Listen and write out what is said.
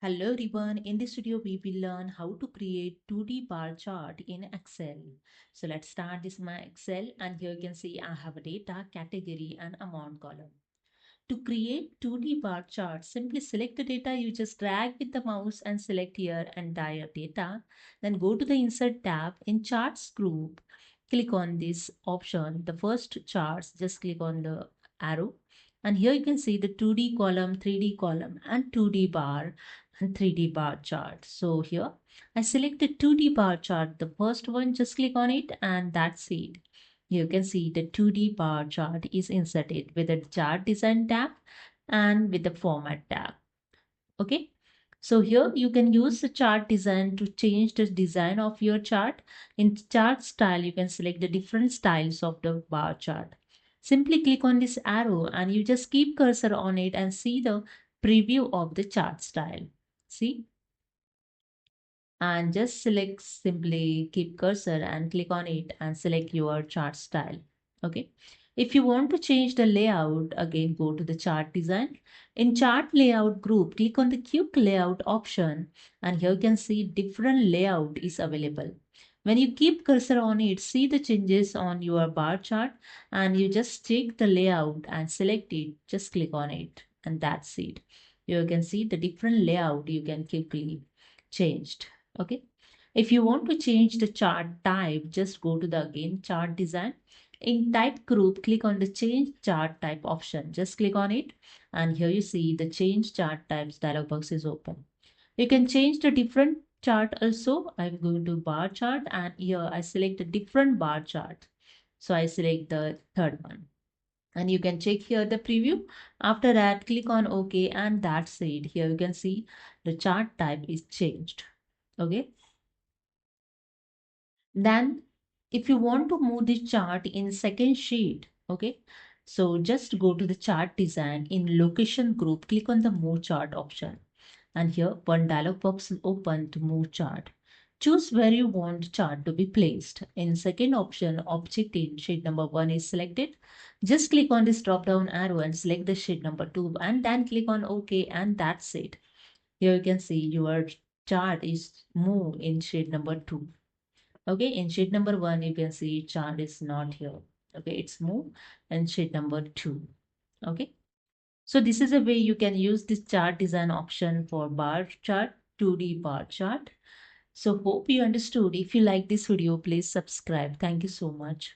Hello everyone, in this video we will learn how to create 2D bar chart in Excel. So let's start this my Excel, and here you can see I have a data, category and amount column. To create 2D bar chart, simply select the data, you just drag with the mouse and select here entire data. Then go to the insert tab. In charts group, click on this option, the first charts, just click on the arrow. And here you can see the 2D column, 3D column and 2D bar and 3D bar chart. So here I select the 2D bar chart, the first one, just click on it and that's it. You can see the 2D bar chart is inserted with the chart design tab and with the format tab. Okay. So here you can use the chart design to change the design of your chart. In chart style, you can select the different styles of the bar chart. Simply click on this arrow and you just keep cursor on it and see the preview of the chart style. See? And just select, simply keep cursor and click on it and select your chart style. Okay. If you want to change the layout, again go to the chart design. In chart layout group, click on the quick layout option and here you can see different layout is available. When you keep cursor on it, see the changes on your bar chart and you just check the layout and select it, just click on it and that's it. You can see the different layout you can quickly changed. Okay. If you want to change the chart type, just go to the again chart design. In type group, click on the change chart type option. Just click on it and here you see the change chart types dialog box is open. You can change the different chart also. I'm going to bar chart and here I select a different bar chart. So I select the third one and you can check here the preview. After that, click on OK and that's it. Here you can see the chart type is changed. Okay. Then if you want to move this chart in second sheet, okay, so just go to the chart design. In location group, click on the move chart option and here one dialog box is open to move chart. Choose where you want chart to be placed. In second option, object in sheet number 1 is selected. Just click on this drop down arrow and select the sheet number 2 and then click on OK and that's it. Here you can see your chart is moved in sheet number 2. Okay, in sheet number 1, you can see chart is not here. Okay, it's moved and sheet number 2. Okay, so this is a way you can use this chart design option for bar chart, 2D bar chart. So hope you understood. If you like this video, please subscribe. Thank you so much.